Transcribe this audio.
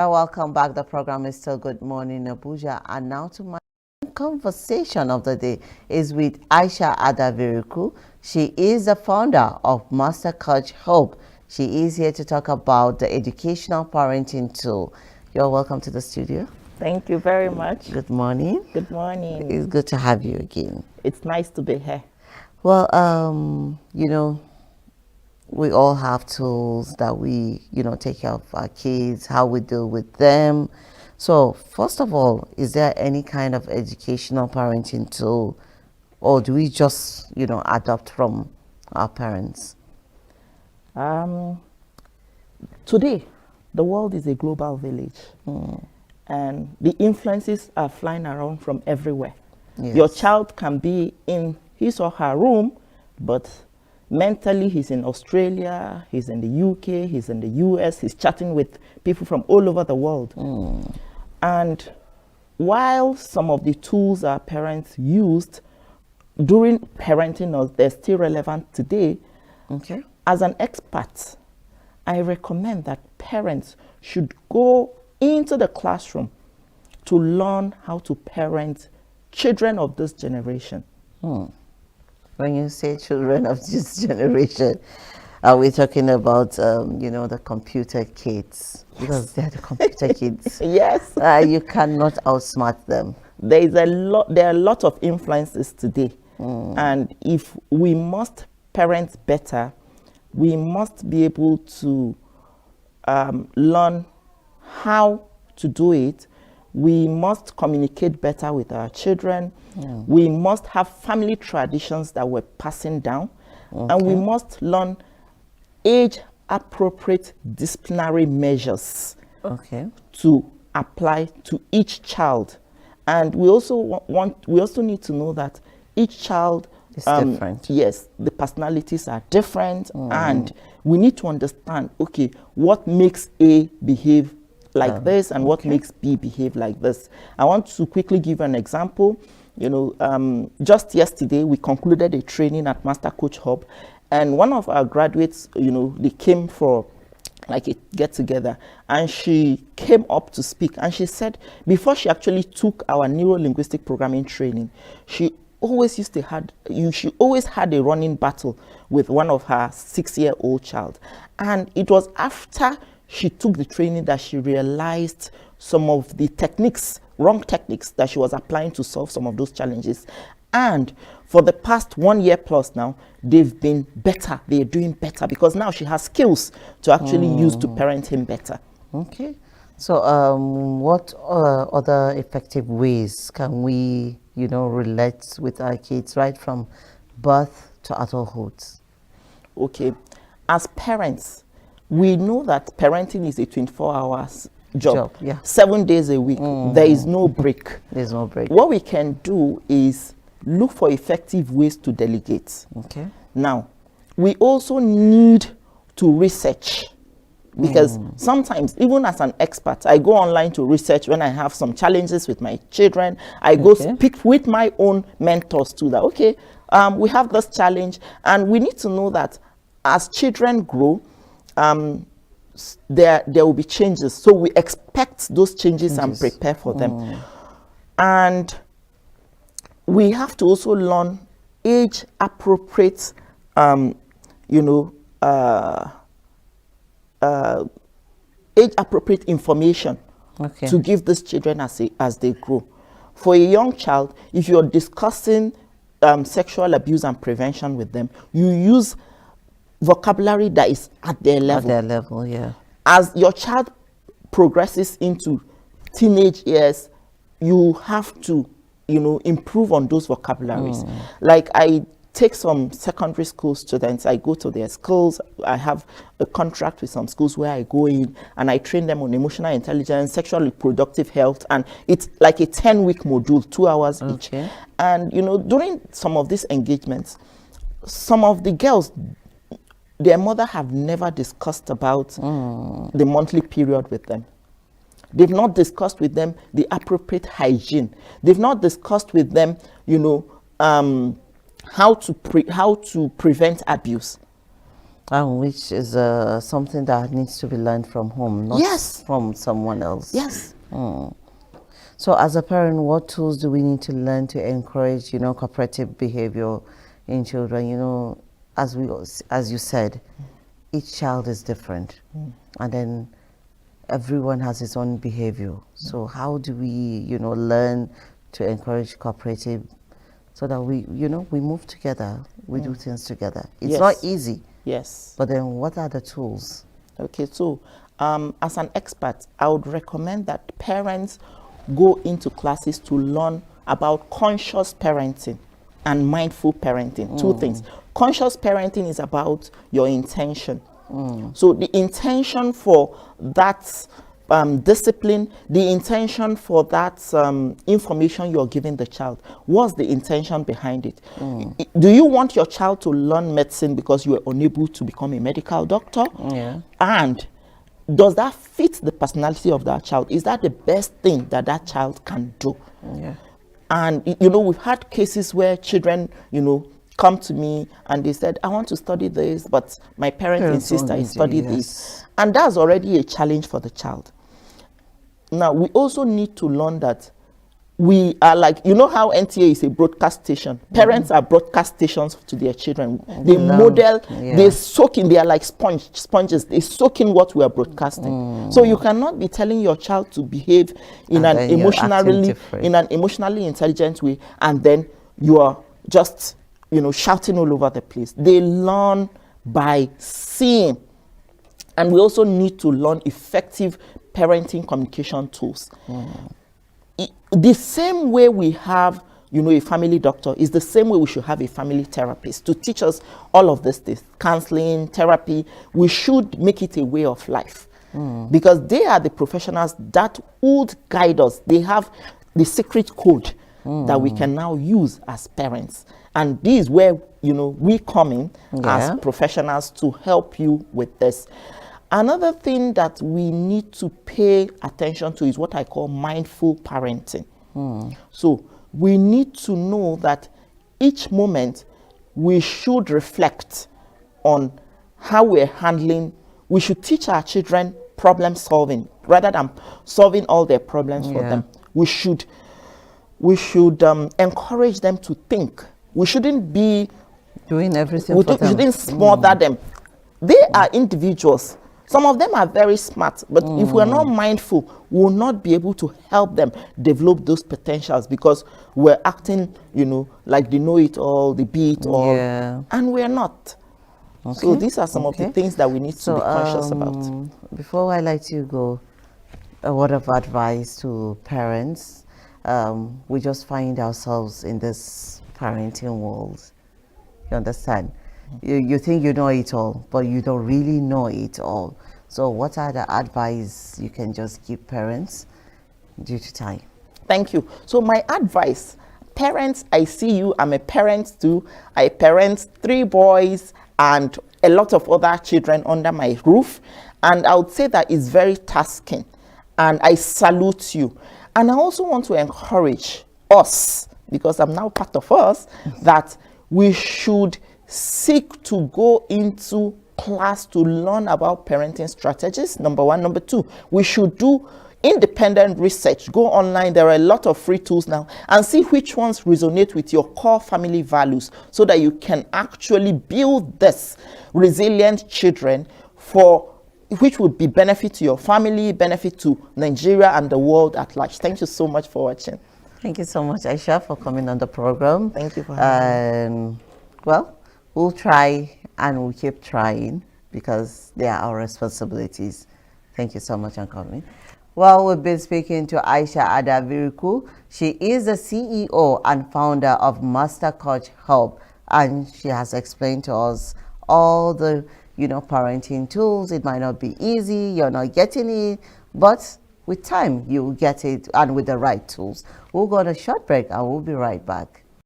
Welcome back. The program is still Good Morning Abuja, and now to my conversation of the day is with Aisha Adaviruku. She is the founder of Master Coach Hope. She is here to talk about the educational parenting tool. You're welcome to the studio. Thank you very much. Good morning. Good morning. It's good to have you again. It's nice to be here. Well, we all have tools that we, take care of our kids, how we deal with them. So first of all, is there any kind of educational parenting tool, or do we just, adopt from our parents? Today, the world is a global village, and the influences are flying around from everywhere. Yes. Your child can be in his or her room, but mentally he's in Australia, he's in the UK, he's in the US, he's chatting with people from all over the world. And while some of the tools our parents used during parenting, they're still relevant today. Okay. As an expert, I recommend that parents should go into the classroom to learn how to parent children of this generation. When you say children of this generation, are we talking about, the computer kids? Because they're the computer kids. Yes. You cannot outsmart them. There are a lot of influences today. And if we must parent better, we must be able to learn how to do it. We must communicate better with our children. We must have family traditions that we're passing down. And we must learn age-appropriate disciplinary measures to apply to each child. And we also need to know that each child is different. Yes, the personalities are different, and we need to understand, okay, what makes A behave like this and what makes B behave like this. I want to quickly give an example. Just yesterday we concluded a training at Master Coach Hub, and one of our graduates, they came for like a get together, and she came up to speak, and she said before she actually took our neuro-linguistic programming training, she always had a running battle with one of her 6-year-old child. And it was after she took the training that she realized some of the wrong techniques that she was applying to solve some of those challenges. And for the past 1 year plus now, they've been better. They're doing better because now she has skills to actually use to parent him better. Okay. So what other effective ways can we, relate with our kids right from birth to adulthood? Okay. As parents, we know that parenting is a 24-hour job. 7 days a week. There is no break. There's no break. What we can do is look for effective ways to delegate. Okay. Now, we also need to research, because sometimes, even as an expert, I go online to research when I have some challenges with my children. I go speak with my own mentors too, that, okay, we have this challenge, and we need to know that as children grow, there will be changes. So we expect those changes and prepare for them. And we have to also learn age-appropriate, age-appropriate information to give these children as they grow. For a young child, if you're discussing sexual abuse and prevention with them, you use vocabulary that is at their level. At their level, yeah. As your child progresses into teenage years, you have to, improve on those vocabularies. Like I take some secondary school students, I go to their schools, I have a contract with some schools where I go in and I train them on emotional intelligence, sexual reproductive health, and it's like a 10-week module, 2 hours each. And, during some of these engagements, some of the girls, their mother have never discussed about the monthly period with them. They've not discussed with them the appropriate hygiene. They've not discussed with them, how to prevent abuse. And which is something that needs to be learned from home, not Yes. from someone else. Yes. So as a parent, what tools do we need to learn to encourage, cooperative behavior in children? As you said, each child is different. And then everyone has his own behavior. So how do we, learn to encourage cooperative so that we move together, we do things together? It's not easy. Yes. But then what are the tools? Okay, so as an expert, I would recommend that parents go into classes to learn about conscious parenting and mindful parenting. Two things. Conscious parenting is about your intention. So the intention for that discipline, the intention for that information you're giving the child, what's the intention behind it? Do you want your child to learn medicine because you were unable to become a medical doctor? Yeah. And does that fit the personality of that child? Is that the best thing that that child can do? Yeah. And we've had cases where children, come to me and they said, I want to study this, but my parents insist I study this. And that's already a challenge for the child. Now, we also need to learn that we are like, how NTA is a broadcast station. Parents are broadcast stations to their children. They model, they soak in, they are like sponges. They soak in what we are broadcasting. So you cannot be telling your child to behave in an emotionally intelligent way, and then you are just, shouting all over the place. They learn by seeing. And we also need to learn effective parenting communication tools. The same way we have, a family doctor is the same way we should have a family therapist to teach us all of this, counseling, therapy. We should make it a way of life because they are the professionals that would guide us. They have the secret code that we can now use as parents. And this is where, we come in as professionals to help you with this. Another thing that we need to pay attention to is what I call mindful parenting. So we need to know that each moment we should reflect on how we're handling. We should teach our children problem solving rather than solving all their problems for them. We should encourage them to think. We shouldn't be doing everything for them. We shouldn't smother them. They are individuals. Some of them are very smart, but if we're not mindful, we'll not be able to help them develop those potentials because we're acting, like they know it all, they be it all, and we're not. Okay. So these are some of the things that we need to be conscious about. Before I let you go, a word of advice to parents. We just find ourselves in this parenting world. You understand? You think you know it all, but you don't really know it all. So what are the advice you can just give parents due to time? Thank you. So my advice, parents, I see you, I'm a parent too. I parent 3 boys and a lot of other children under my roof. And I would say that it's very tasking. And I salute you. And I also want to encourage us, because I'm now part of us, that we should seek to go into class to learn about parenting strategies, number 1. Number 2, we should do independent research. Go online, there are a lot of free tools now, and see which ones resonate with your core family values so that you can actually build this resilient children which would be benefit to your family, benefit to Nigeria and the world at large. Thank you so much for watching. Thank you so much, Aisha, for coming on the program. Thank you for having me. Well, we'll try and we'll keep trying because they are our responsibilities. Thank you so much for coming. Well, we've been speaking to Aisha Adaviruku. She is the CEO and founder of Master Coach Help, and she has explained to us all the parenting tools. It might not be easy, you're not getting it, but with time you will get it, and with the right tools. We'll go on a short break and we'll be right back.